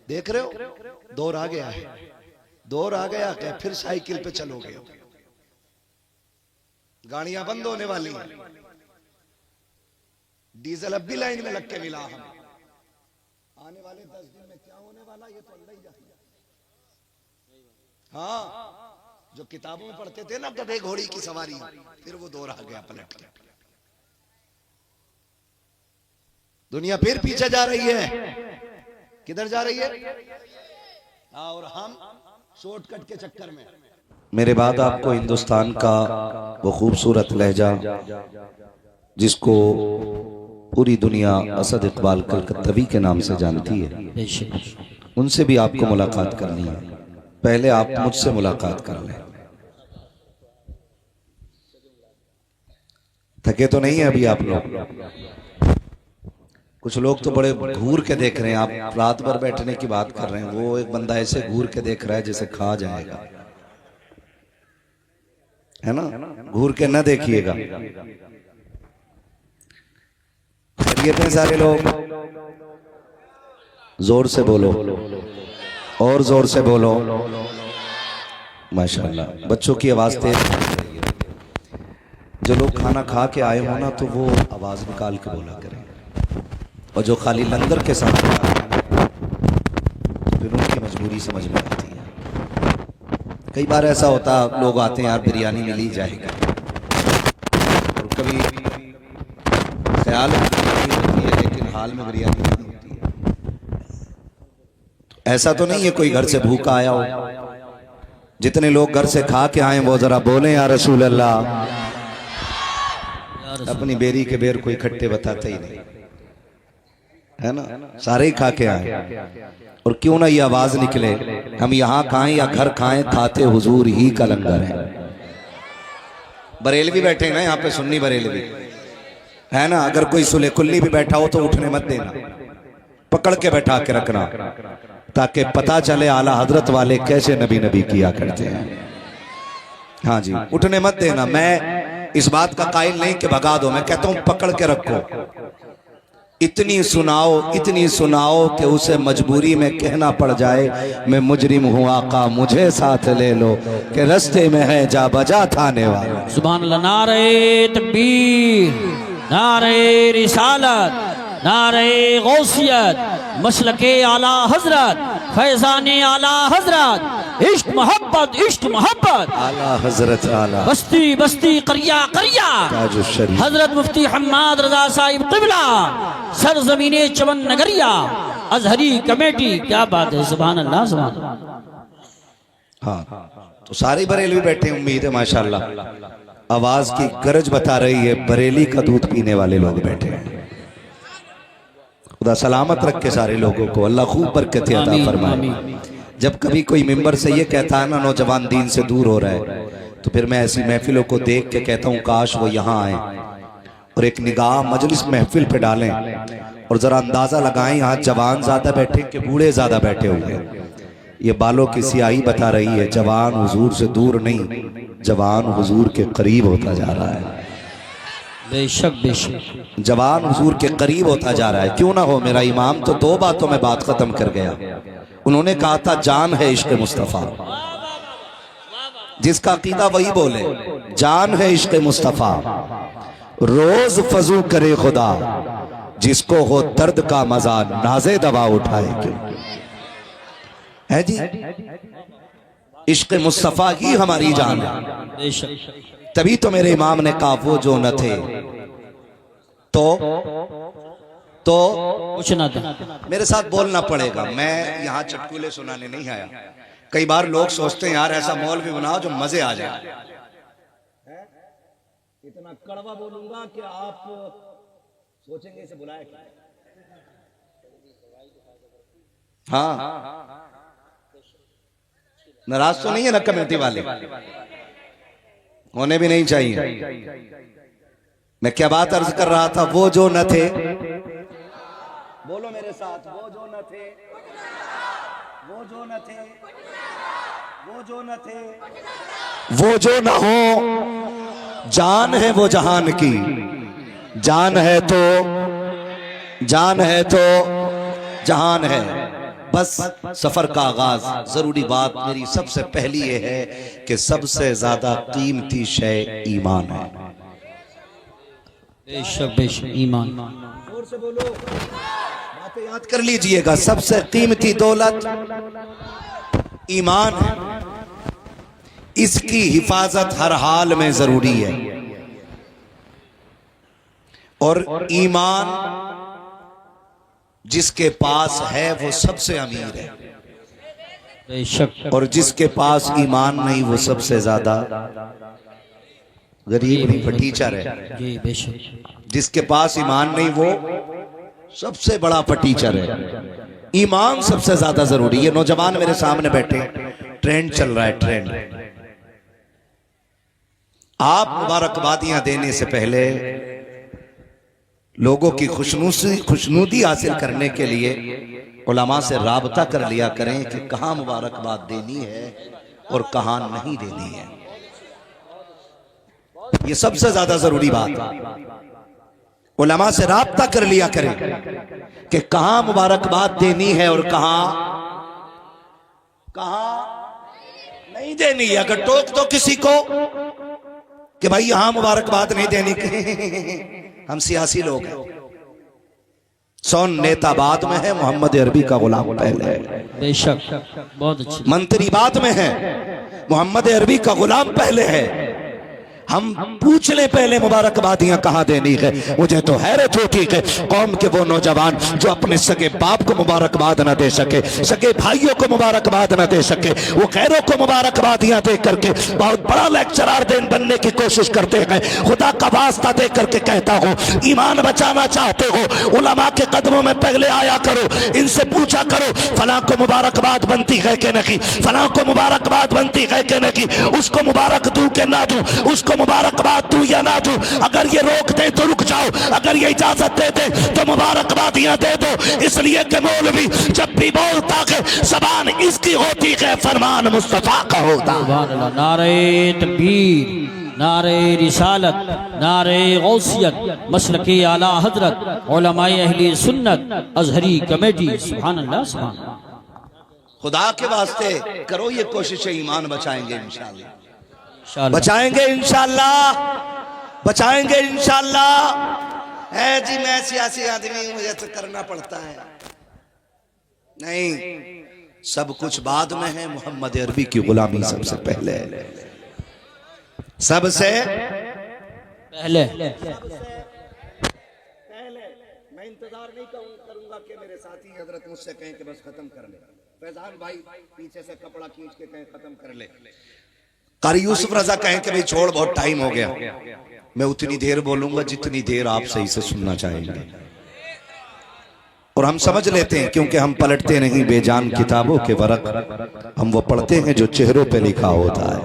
देख रहे हो दौर आ गया है, दौर आ गया क्या? फिर साइकिल पे चलोगे, गाड़ियां बंद होने वाली हैं, डीजल अब भी लाइन में लग के मिला हम। आने वाले 10 दिन में क्या होने वाला ये तो अल्लाह ही जानता। हाँ, जो किताबों में पढ़ते थे ना गधे घोड़ी की सवारी, फिर वो दौर आ गया पलट के। दुनिया फिर पीछे जा रही है। किधर जा रही है? और हम शॉर्टकट के चक्कर में। मेरे बाद आपको हिंदुस्तान का वो खूबसूरत लहजा जिसको पूरी दुनिया असद इकबाल कलकत्तवी के नाम से जानती है, उनसे भी आपको मुलाकात करनी है। पहले आप मुझसे मुलाकात कर लें। थके तो नहीं है अभी आप लोग? कुछ लोग तो बड़े घूर के देख रहे हैं। आप रात भर बैठने की बात कर रहे हैं, वो एक बंदा ऐसे घूर के देख रहा है जैसे खा जाएगा, है ना? घूर के ना देखिएगा। खैरियत है सारे लोग? जोर से बोलो, और जोर से बोलो। माशाल्लाह, बच्चों की आवाज तेज। जो लोग खाना खा के आए हो ना, तो वो आवाज निकाल के बोला करें, और जो खाली लंगर के साथ तो फिर उनकी मजबूरी समझ में आती है। कई बार ऐसा होता, लोग आते हैं यार बिरयानी मिल ही जाएगा, और कभी ख्याल होती है लेकिन हाल में बिरयानी नहीं होती है। ऐसा तो नहीं है कोई घर से भूखा आया हो। जितने लोग घर से खा के आए वो जरा बोले या रसूल अल्लाह। अपनी बेरी के बेर कोई खट्टे बताते ही नहीं, है ना? सारे ही खा के आए, और क्यों ना ये आवाज निकले, हम यहाँ खाएं या घर खाएं, खाते हुजूर ही का लंगर है। बरेलवी बैठे हैं ना यहाँ पे, सुन्नी बरेलवी, है ना? अगर कोई सुले कुल्ली भी बैठा हो तो उठने मत देना, पकड़ के बैठा के रखना, ताकि पता चले आला हजरत वाले कैसे नबी नबी किया करते हैं। हाँ जी, उठने मत देना। मैं इस बात का कायल नहीं कि भगा दो, मैं कहता हूं पकड़ के रखो। इतनी सुनाओ कि उसे मजबूरी में कहना पड़ जाए, मैं मुजरिम हूँ आका मुझे साथ ले लो, कि रास्ते में है जा बजा थाने वाला। सुभान अल्लाह। नारे तकबीर, नारे रिसालत, नारे गौसियत, मसलके आला हजरत, फैजाने आला हजरत, इश्क मोहब्बत, इश्क मोहब्बत, आला हजरत आला, बस्ती बस्ती करिया करिया, हजरत मुफ्ती हम्माद रजा साहिब क़िबला, सरज़मीने चमन नगरिया, अजहरी कमेटी। क्या बात है, सुभान अल्लाह, सुभान अल्लाह। हाँ, तो सारे बरेली बैठे, उम्मीद है माशाल्लाह आवाज की गरज बता रही है, बरेली का दूध पीने वाले लोग बैठे हैं। खुदा सलामत रख के सारे लोगों को, अल्लाह खूब बरकत अता फरमाए। जब कभी कोई मिंबर से ये कहता है ना नौजवान दीन से दूर हो रहा है, तो फिर मैं ऐसी महफिलों को देख के कहता हूँ काश वो यहाँ आए और एक निगाह मजलिस महफिल पे डालें, और जरा अंदाजा लगाएं यहाँ जवान ज्यादा बैठे कि बूढ़े ज्यादा बैठे हुए। ये बालों की सियाही बता रही है, जवान हुजूर से दूर नहीं, जवान हुजूर के करीब होता जा रहा है। बेशक बेशक, जवान हुजूर के करीब होता जा रहा है। क्यों ना हो, मेरा इमाम तो 2 बातों में बात खत्म कर गया। उन्होंने कहा था जान है इश्क मुस्तफा, जिसका अकीदा वही बोले, जान है इश्क मुस्तफा, रोज फजू करे खुदा, जिसको हो दर्द का मजा नाजे दवा उठाए। क्यों है जी? इश्क मुस्तफा ही हमारी जान है। तभी तो मेरे इमाम ने कहा वो जो न थे तो कुछ ना था। मेरे साथ बोलना पड़ेगा, मैं यहाँ चटकुले सुनाने नहीं आया। कई बार लोग सोचते हैं यार ऐसा मौल भी बनाओ जो मजे आ जाए। इतना कड़वा बोलूंगा कि आप सोचेंगे इसे बुलाया क्या? हाँ, नाराज तो नहीं है ना कमेटी वाले? होने भी नहीं चाहिए। मैं क्या बात अर्ज कर रहा था, वो जो न थे, बोलो मेरे साथ, वो जो न थे, वो जो न थे, वो जो न थे, वो जो न हो, जान है वो जहान की, जान है तो जहान है, बस सफर का आगाज। जरूरी बात मेरी सबसे पहली ये है कि सबसे ज्यादा कीमती शय ईमान है। बेशक ईमान। जोर से बोलो, बातें याद कर लीजिएगा। सबसे कीमती दौलत ईमान है। इसकी हिफाजत हर हाल में जरूरी है। और ईमान जिसके पास है वो सबसे अमीर है, बेशक। और जिसके पास ईमान नहीं वो सबसे ज्यादा गरीब नहीं, फटीचर है। जी बेशक। जिसके पास ईमान नहीं वो सबसे बड़ा फटीचर है। ईमान सबसे ज्यादा जरूरी है। नौजवान मेरे सामने बैठे, ट्रेंड चल रहा है, ट्रेंड। आप मुबारकबादियां देने से पहले लोगों की खुशनूदी हासिल करने के लिए उलमा से राबता कर लिया करें कि कहां मुबारकबाद देनी है और कहां नहीं देनी है। ये सबसे ज्यादा जरूरी बात है। उलमा से राबता कर लिया करें कि कहां मुबारकबाद देनी है और कहां नहीं देनी है। अगर टोक दो किसी को कि भाई यहां मुबारकबाद नहीं देनी हम सियासी लोग हैं। सौन नेता बाद में है, मोहम्मद अरबी का गुलाम पहले है। बेशक, बहुत अच्छी। मंत्री बाद में है, मोहम्मद अरबी का गुलाम पहले है। हम पूछ ले पहले मुबारकबादियां कहां देनी है। मुझे तो हैरत होती है कौम के वो नौजवान जो अपने सगे बाप को मुबारकबाद न दे सके, सगे भाइयों को मुबारकबाद न दे सके, वो गैरों को मुबारकबादियां दे करके बहुत बड़ा लेक्चरर बनने की कोशिश करते हैं। खुदा का वास्ता दे करके कहता हूं, ईमान बचाना चाहते हो उलमा के कदमों में पहले आया करो, इनसे पूछा करो फलां को मुबारकबाद बनती है कि नहीं, फलां को मुबारकबाद बनती है कि नहीं, उसको मुबारक दूं कि ना दूं, उसको मुबारकबाद दूं या ना दूं। अगर ये रोक दे तो रुक जाओ, अगर ये इजाजत दे दे तो मुबारकबादियां दे दो। इसलिए कि मौलवी जब भी बोलता है ज़बान इसकी होती है, फरमान मुस्तफा का होता। नारे तकबीर, नारे रिसालत, नारे गौसियत, मसलके आला हजरत, उलमाए अहले सुन्नत, अजहरी कमेटी। सुभान अल्लाह, सुभान अल्लाह। खुदा के वास्ते करो ये कोशिश, ईमान बचाएंगे इंशाअल्लाह, इंशाअल्लाह बचाएंगे इंशाअल्लाह, बचाएंगे इंशाअल्लाह। है जी मैं सियासी आदमी हूं, मुझे तो करना पड़ता है। नहीं, सब कुछ बाद में है। मोहम्मद अरबी की गुलामी सबसे पहले है, सबसे पहले। मैं इंतजार नहीं करूंगा कि मेरे साथी हजरत मुझसे कहें कि बस खत्म कर ले। फैजान भाई पीछे से कपड़ा खींच के कहें खत्म कर ले। कारी यूसुफ रजा कहें कि भाई छोड़ बहुत टाइम हो गया। मैं उतनी देर बोलूंगा जितनी देर आप सही से सुनना चाहेंगे। और हम समझ लेते हैं क्योंकि हम पलटते नहीं बेजान किताबों के वरक, हम वो पढ़ते हैं जो चेहरों पे लिखा होता है।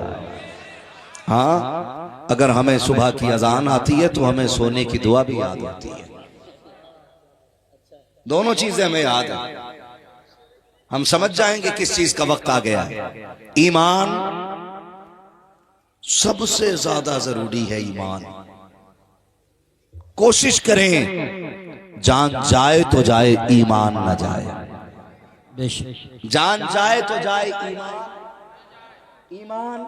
हाँ, अगर हमें सुबह की अजान आती है तो हमें सोने की दुआ भी याद आती है। दोनों चीजें हमें याद है। हम समझ जाएंगे किस चीज का वक्त आ गया है। ईमान सबसे ज्यादा जरूरी है। ईमान कोशिश करें जान जाए तो जाए, ईमान न जाए। जान जाए तो जाए, ईमान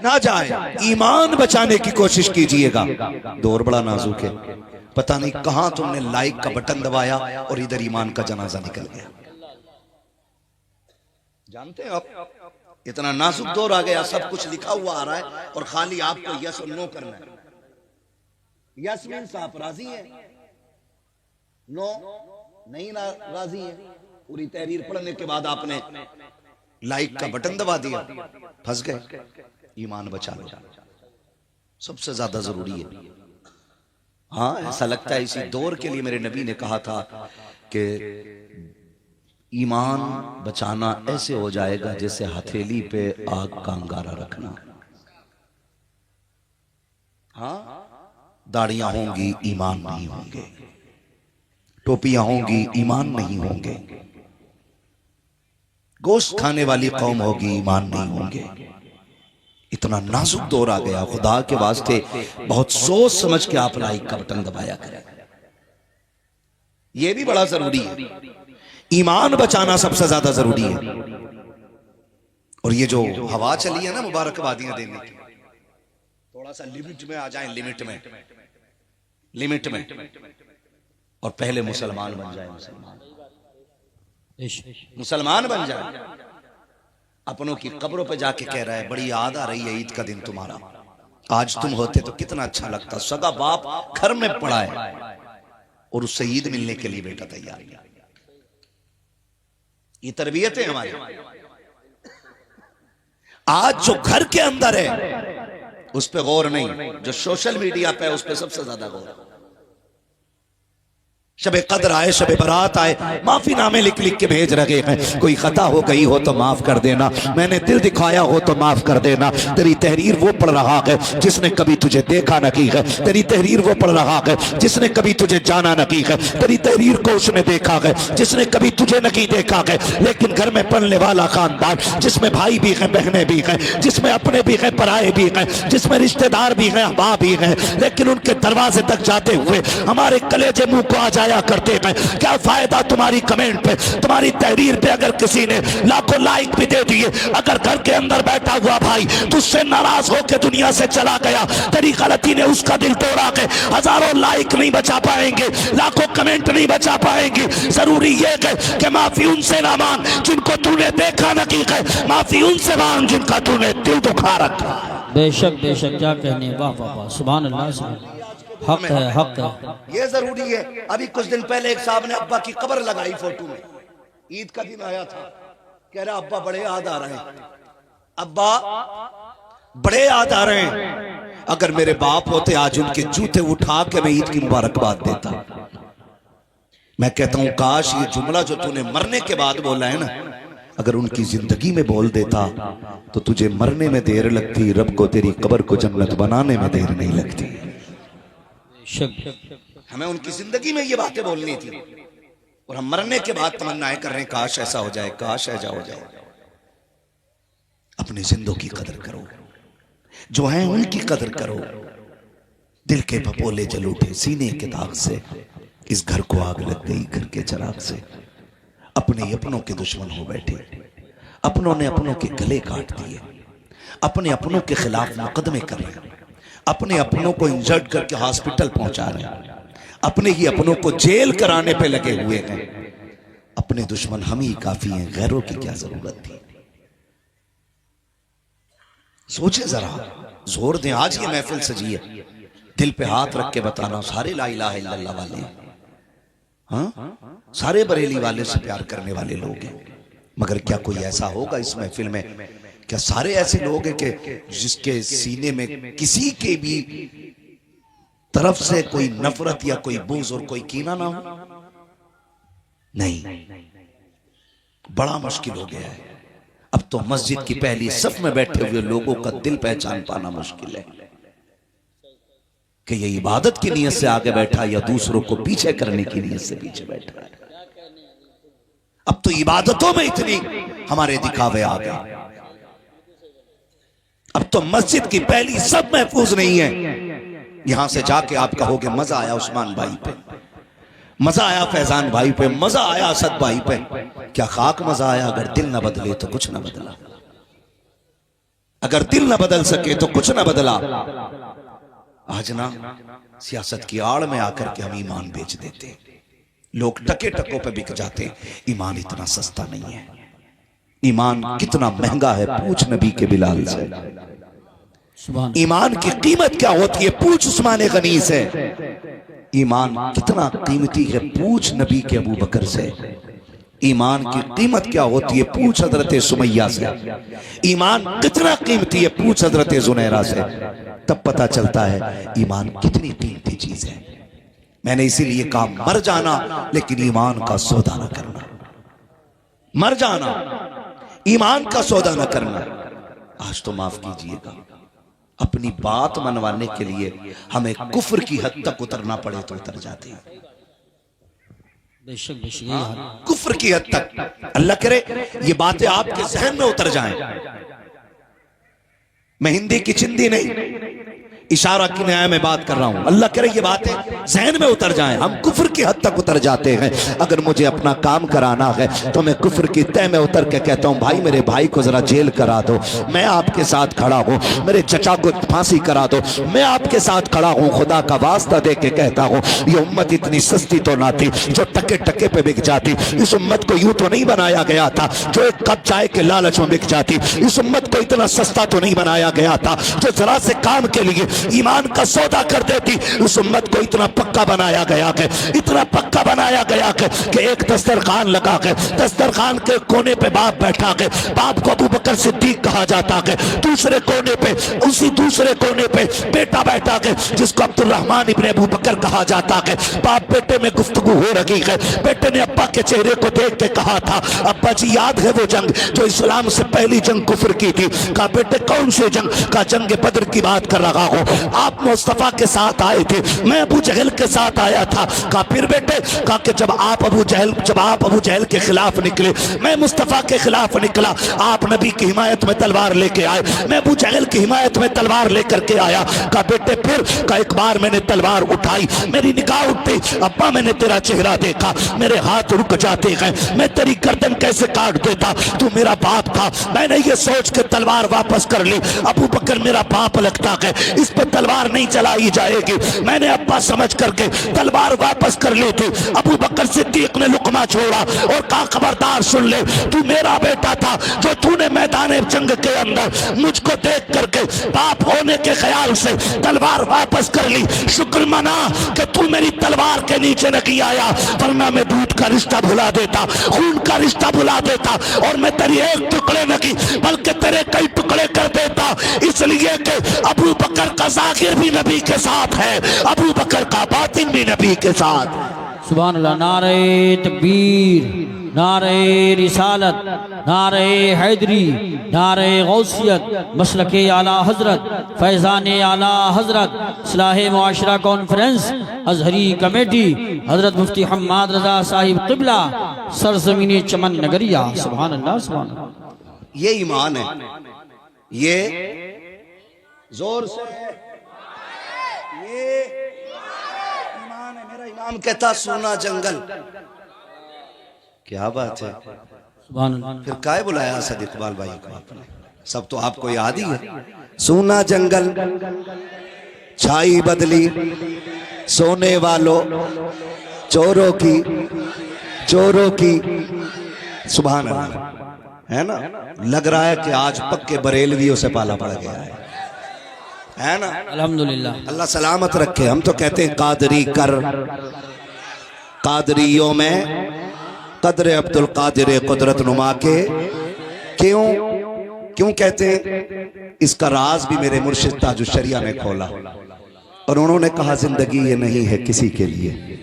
ना जाए। ईमान बचाने की कोशिश कीजिएगा। दौर बड़ा नाजुक है, पता नहीं कहां तुमने लाइक का बटन दबाया और इधर ईमान का जनाजा निकल गया। जानते हैं आप, इतना नाजुक दौर आ गया, सब कुछ लिखा हुआ आ रहा है और खाली आपको यस और नो करना है। यस मीन्स आप राजी हैं, नो नहीं राजी है। पूरी तहरीर पढ़ने के बाद आपने लाइक का बटन दबा दिया, फंस गए। ईमान बचा लो, सबसे ज्यादा जरूरी है। हाँ, ऐसा लगता है इसी दौर के लिए मेरे नबी ने कहा था कि ईमान बचाना ऐसे हो जाएगा जैसे हथेली पे आग का अंगारा रखना। हाँ, दाढ़ियां होंगी, ईमान नहीं होंगे। टोपियां होंगी, ईमान नहीं होंगे। गोश्त खाने वाली कौम होगी, ईमान नहीं होंगे। इतना नाजुक दौर आ गया। खुदा के वास्ते बहुत सोच समझ के आप लाइक का बटन दबाया करें। यह भी बड़ा जरूरी है। ईमान बचाना सबसे ज्यादा जरूरी है। और ये जो हवा चली है ना मुबारकबादियां देने की, थोड़ा सा लिमिट में आ जाएं, लिमिट में और पहले मुसलमान बन जाए, मुसलमान बन जाए। अपनों की कब्रों पे जाके कह रहा है बड़ी याद आ रही है ईद का दिन तुम्हारा, आज तुम होते तो कितना अच्छा लगता। सगा बाप घर में पड़ा है और उससे ईद मिलने के लिए बेटा तैयार है। ये तरबियत है हमारी। आज जो घर के अंदर है उस पे गौर नहीं, जो सोशल मीडिया पे है उस पे सबसे ज्यादा गौर। शबे कद्र आए, शबे बारात आए, माफी नामे लिख लिख के भेज रहे हैं। कोई खता हो गई हो तो माफ कर देना, मैंने दिल दिखाया हो तो माफ कर देना। तेरी तहरीर वो पढ़ रहा है जिसने कभी तुझे देखा न की है, तेरी तहरीर वो पढ़ रहा है जिसने कभी तुझे जाना न की है, तेरी तहरीर को उसने देखा है जिसने कभी तुझे नहीं देखा है। लेकिन घर में पलने वाला खानदान जिसमें भाई भी हैं, बहनें भी हैं, जिसमें अपने भी हैं, पराए भी हैं, जिसमें रिश्तेदार भी हैं, माँ भी हैं, लेकिन उनके दरवाजे तक जाते हुए हमारे कलेजे मुंह को आ जाए करते हैं। क्या फायदा तुम्हारी कमेंट पे, तुम्हारी तहरीर पे अगर किसी ने लाखों लाइक भी दे दिए, अगर घर के अंदर बैठा हुआ भाई तुझसे नाराज होकर दुनिया से चला गया, तेरी गलती ने उसका दिल तोड़ा के हजारों लाइक नहीं बचा पाएंगे, लाखों कमेंट नहीं बचा पाएंगे। जरूरी ये है कि माफी उनसे ना मांग जिनको तूने देखा न की है, माफी उनसे मांग जिनका तूने दिल दुखा रखा। बेशक बेशक, क्या कहने, वाह वाह वाह, सुभान अल्लाह, सुभान। हक है, हक है, ये जरूरी है। अभी कुछ दिन पहले एक साहब ने अब्बा की कब्र लगाई फोटो में, ईद का दिन आया था, कह रहा अब्बा बड़े याद आ रहे हैं, अब्बा बड़े याद आ रहे हैं। अगर मेरे बाप होते आज उनके जूते उठा के मैं ईद की मुबारकबाद देता। मैं कहता हूं काश ये जुमला जो तूने मरने के बाद बोला है ना, अगर उनकी जिंदगी में बोल देता तो तुझे मरने में देर लगती, रब को तेरी कब्र को जन्नत बनाने में देर नहीं लगती। हमें उनकी जिंदगी में ये बातें बोलनी थी और हम मरने के बाद तमन्नाएं कर रहे हैं काश ऐसा हो जाए, काश ऐसा हो जाए। अपनी जिंदों की कदर करो, जो है उनकी कदर करो। दिल के पपोले जल उठे सीने के दाग से, इस घर को आग लग गई घर के चराग से। अपने अपनों के दुश्मन हो बैठे, अपनों ने अपनों के गले काट दिए, अपने अपनों के खिलाफ मुकदमे कर रहे हैं, अपने अपनों को इंजर्ड करके हॉस्पिटल पहुंचा रहे हैं, अपने ही अपनों को जेल कराने पे लगे हुए हैं। अपने दुश्मन हम ही काफी हैं, गैरों की क्या जरूरत थी। सोचे जरा, जोर दें। आज ये महफिल सजी है, दिल पे हाथ रख के बताना सारे ला इलाहा इल्लल्लाह वाले, हाँ सारे बरेली वाले से प्यार करने वाले लोग हैं। मगर क्या कोई ऐसा होगा इस महफिल में, क्या सारे ऐसे लोग हैं कि जिसके सीने में किसी के भी तरफ से कोई नफरत या कोई बुग़्ज़ और कोई कीना ना हो? नहीं, बड़ा मुश्किल हो गया है। अब तो मस्जिद की पहली सफ में बैठे हुए लोगों का दिल पहचान पाना मुश्किल है कि ये इबादत की नीयत से आगे बैठा या दूसरों को पीछे करने की नीयत से पीछे बैठा है। अब तो इबादतों में इतनी हमारे दिखावे आ गए, अब तो मस्जिद की पहली सब महफूज नहीं है। यहां से जाके आप कहोगे मजा आया उस्मान भाई पे, मजा आया फैजान भाई पे, मजा आया असद भाई पे। क्या खाक मजा आया? अगर दिल न बदले तो कुछ न बदला, अगर दिल न बदल सके तो कुछ न बदला। आज ना सियासत की आड़ में आकर के हम ईमान बेच देते, लोग टके टकों पे बिक जाते। ईमान इतना सस्ता नहीं है। ईमान कितना महंगा है, पूछ नबी के बिलाल से। ईमान की कीमत क्या होती है, पूछ उस्मान गनी से। ईमान कितना कीमती है, पूछ नबी के अबू बकर से। ईमान की कीमत क्या होती है, पूछ हजरत सुमैया से। ईमान कितना कीमती है, पूछ हजरत जुनैरा से। तब पता चलता है ईमान कितनी कीमती चीज है। मैंने इसीलिए कहा मर जाना लेकिन ईमान का सौदा न करना, मर जाना ईमान का सौदा न करना। आज तो माफ कीजिएगा, अपनी बात मनवाने के लिए हमें कुफ्र की हद तक उतरना पड़े तो उतर जाते हैं। कुफ्र की हद तक। अल्लाह करे ये बातें आपके जहन में उतर जाएं। मैं हिंदी की चिंदी नहीं, इशारा की न्याय में बात कर रहा हूं। अल्लाह करे ये बातें जहन में उतर जाएं। हम कुफ्र की हद तक उतर जाते हैं। अगर मुझे अपना काम कराना है तो मैं कुफ्र की तह में उतर के कहता हूं भाई मेरे भाई को जरा जेल करा दो, मैं आपके साथ खड़ा हूं। मेरे चचा को फांसी करा दो, मैं आपके साथ खड़ा हूं। खुदा का वास्ता दे के कहता हूं ये उम्मत इतनी सस्ती तो ना थी जो टके टके पे बिक जाती। इस उम्मत को यूं तो नहीं बनाया गया था जो एक कप चाय के लालच में बिक जाती। इस उम्मत को इतना सस्ता तो नहीं बनाया गया था जो जरा से काम के लिए ईमान का सौदा कर देती। उस उम्मत को इतना पक्का बनाया गया कि इतना पक्का बनाया गया कि एक दस्तरखान लगा के दस्तरखान के कोने पे बाप बैठा के, बाप को अबू बकर सिद्दीक कहा जाता है, दूसरे कोने पे उसी दूसरे कोने पे बेटा बैठा के जिसको अब्दुर्रहमान इब्ने अबू बकर कहा जाता है। बाप बेटे में गुफ्तगू हो रही है। बेटे ने अब्बा के चेहरे को देख के कहा था अब्बा जी याद है वो जंग जो इस्लाम से पहली जंग कुफ्र की थी? कहा बेटे कौन सी जंग? का जंग बदर की बात कर रहा हूं। आप मुस्तफा के साथ आए थे, मैं अबू जहल के साथ आया था। कहा फिर बेटे? कहा कि जब आप अबू जहल के खिलाफ निकले, मैं मुस्तफा के खिलाफ निकला। आप नबी की हिमायत में तलवार लेके आए, मैं अबू जहल की हिमायत में तलवार लेकर के आया। कहा बेटे फिर? कहा एक बार मैंने तलवार उठाई, मेरी निगाह उठती, अब्बा मैंने तेरा चेहरा देखा, मेरे हाथ रुक जाते हैं, मैं तेरी गर्दन कैसे काट देता, तू मेरा बाप था। मैंने ये सोच के तलवार वापस कर ली। अबू बकर मेरा बाप लगता है, इस पर तलवार नहीं चलाई जाएगी। मैंने अब्बा समझ करके तलवार वापस कर ली थी। अबू बकर सिद्दीक ने लुकमा छोड़ा और कहा खबरदार सुन ले, तू मेरा बेटा था जो तूने मैदान जंग के अंदर मुझको देख करके बाप होने के ख्याल से तलवार वापस कर ली। शुक्र मना कि तू मेरी तलवार के नीचे नहीं आया, वरना मैं दूध का रिश्ता भुला देता, खून का रिश्ता भुला देता और मैं तेरी एक टुकड़े नहीं बल्कि तेरे कई टुकड़े कर देता। इसलिए कि अबू बकर का ज़ाहिर भी नबी के साथ है, अबू बकर का बातिन भी नबी के साथ। सुभान अल्लाह। नारे तकबीर, नारे रिसालत, नारे हैदरी, नारे गौसियत, मसलके आला हजरत, फैज़ान आला हजरत, इस्लाह मुआशरा कॉन्फ्रेंस, अजहरी कमेटी, हजरत मुफ्ती हम्माद रजा साहिब क़िबला, सरज़मीन चमन नगरिया। सुभान अल्लाह, सुभान अल्लाह। ये ईमान है, ये जोर से ये ईमान है। मेरा इमाम कहता सोना जंगल। क्या बात है, सुभान अल्लाह। फिर काहे बुलाया असद इकबाल भाई को आपने? सब तो आपको याद ही है। सोना जंगल छाई बदली सोने वालों चोरों की सुभान अल्लाह, है ना? लग रहा है कि आज पक्के बरेलवियों से पाला पड़ गया है ना? अल्हम्दुलिल्लाह। अल्लाह सलामत रखे। हम तो कहते हैं कादरी कर, कादरियों में कदर अब्दुल कादिर कुदरत नुमा के। क्यों कहते हैं? इसका राज भी मेरे मुर्शिद ताजुश शरिया ने खोला और उन्होंने कहा जिंदगी ये नहीं है किसी के लिए,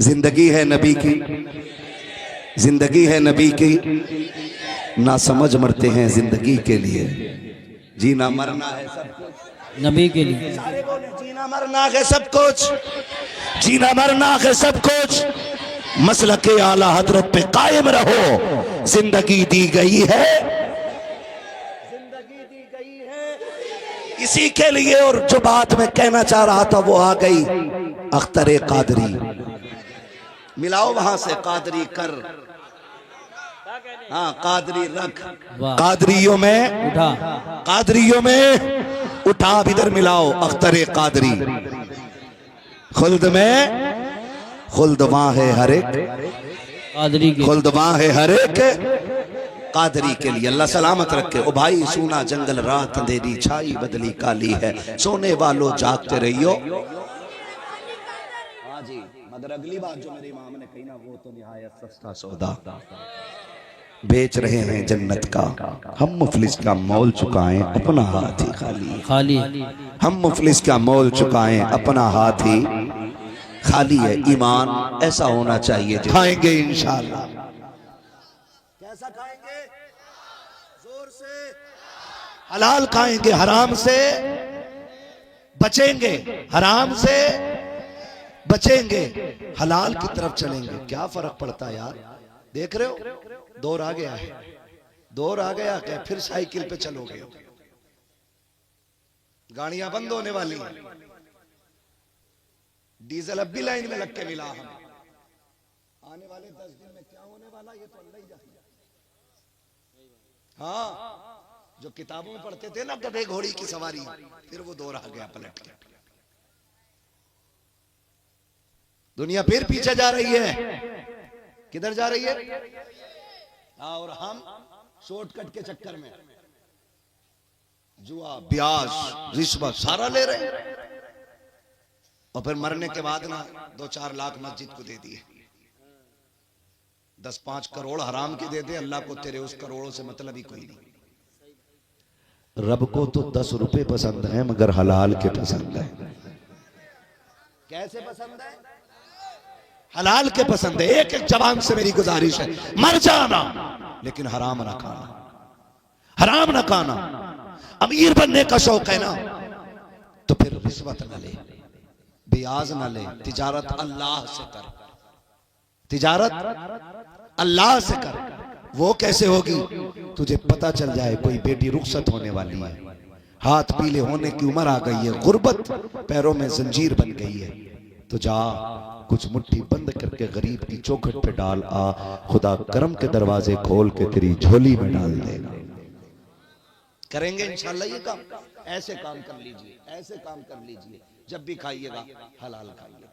जिंदगी है नबी की, जिंदगी है नबी की, ना समझ मरते हैं जिंदगी के लिए, जीना मरना है सब कुछ नबी के लिए। सारे बोले जीना मरना है सब कुछ, जीना मरना है सब कुछ। मसलके आला हजरत पे कायम रहो, जिंदगी दी गई है, जिंदगी दी गई है इसी के लिए। और जो बात मैं कहना चाह रहा था वो आ गई, अख्तर कादरी। मिलाओ वहां से कादरी कर, हाँ कादरी रख, कादरियों में उठा, कादरियों में उठा, इधर मिलाओ अख्तर कादरी। खुल्द में खुल्द वहां है हर एक कादरी के, खुल्द वहां है हर एक कादरी के लिए। अल्लाह सलामत रखे। ओ भाई सोना जंगल रात अंधेरी छाई बदली काली है, सोने वालों जागते रहियो। हाँ जी, मगर अगली बात जो मेरे इमाम ने कही ना वो तो निहायत सस्ता सौदा। बेच रहे हैं जन्नत का हम, मुफलिस का मोल चुकाएं अपना हाथ ही खाली, खाली हम मुफलिस का मोल चुकाएं अपना हाथ ही खाली है। ईमान ऐसा होना चाहिए। खाएंगे इंशाअल्लाह। कैसा खाएंगे? जोर से हलाल खाएंगे, हराम से बचेंगे, हराम से बचेंगे, हलाल की तरफ चलेंगे। क्या फर्क पड़ता है यार? देख रहे हो दौर आ गया है, दौर आ गया क्या? फिर साइकिल पे चलोगे। गाड़ियां बंद होने वाली हैं, डीजल अब भी लाइन में लग के मिला हमें। आने वाले 10 दिन में क्या होने वाला ये तो अल्लाह ही जाने। हाँ, जो किताबों में पढ़ते थे ना गधे घोड़ी की सवारी, फिर वो दौर आ गया पलट के। दुनिया फिर पीछे जा रही है। किधर जा रही है? और हम शॉर्टकट के चक्कर में जुआ, ब्याज, रिश्वत सारा ले रहे हैं, और फिर मरने के बाद ना 2-4 लाख मस्जिद को दे दिए, 10-5 करोड़ हराम के दे दे, अल्लाह को तेरे उस करोड़ों से मतलब ही कोई नहीं। रब को तो 10 रुपए पसंद है मगर हलाल के पसंद है। कैसे पसंद है? हलाल के पसंद है। एक एक जवान से मेरी गुजारिश है, मर जाना लेकिन हराम ना खाना, हराम ना खाना। अमीर बनने का शौक है ना, तो फिर रिश्वत न ले, ब्याज न ले, तिजारत अल्लाह से कर, तिजारत अल्लाह से कर। वो कैसे होगी? तुझे पता चल जाए कोई बेटी रुखसत होने वाली है, हाथ पीले होने की उम्र आ गई है, गुर्बत पैरों में जंजीर बन गई है, तो जा कुछ मुट्ठी बंद करके गरीब की चौखट पे डाल आ, खुदा करम के दरवाजे खोल के तेरी झोली में डाल देगा। करेंगे इंशाल्लाह ये काम। ऐसे काम कर लीजिए, ऐसे काम कर लीजिए, जब भी खाइएगा हलाल खाइए।